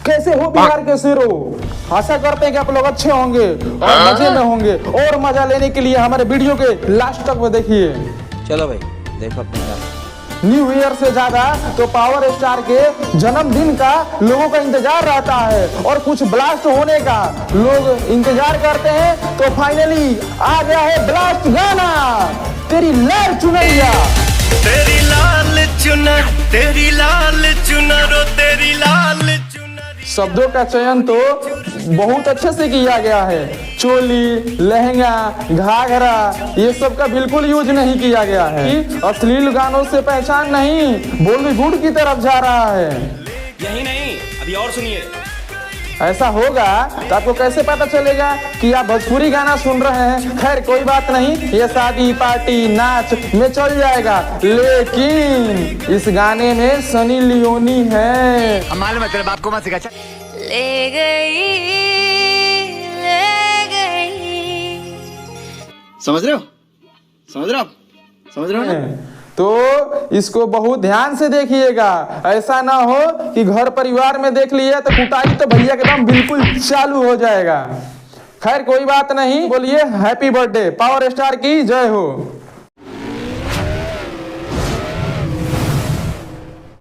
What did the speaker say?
कैसे हो बिहार के शेरो। आशा करते हैं कि आप लोग अच्छे होंगे और मजे में होंगे, और मजा लेने के लिए हमारे वीडियो के लास्ट तक में देखिए। चलो भाई देखो अपने न्यू ईयर से ज्यादा तो पावर स्टार के जन्मदिन का लोगों का इंतजार रहता है, और कुछ ब्लास्ट होने का लोग इंतजार करते हैं। तो फाइनली आ गया है ब्लास्ट गाना, तेरी लाल चुनरिया। तेरी लाल चुनर, तेरी लाल चुनर, ओ तेरी लाल चुनर। शब्दों का चयन तो बहुत अच्छे से किया गया है। चोली, लहंगा, घाघरा ये सब का बिल्कुल यूज नहीं किया गया है। कि अश्लील गानों से पहचान नहीं, बॉलीवुड की तरफ जा रहा है। यही नहीं, अभी और सुनिए। ऐसा होगा तो आपको कैसे पता चलेगा कि आप भोजपुरी गाना सुन रहे हैं। खैर कोई बात नहीं, ये शादी पार्टी नाच में चल जाएगा, लेकिन इस गाने में सनी लियोनी है। मालूम है तेरे बाप को मत सिखा। ले गई, ले गई। समझ रहे हो, समझ रहे हो, समझ रहे हो ना? तो इसको बहुत ध्यान से देखिएगा, ऐसा ना हो कि घर परिवार में देख लिया तो कुटाई तो भैया के दम बिल्कुल चालू हो जाएगा। खैर कोई बात नहीं, बोलिए हैप्पी बर्थडे, पावर स्टार की जय हो।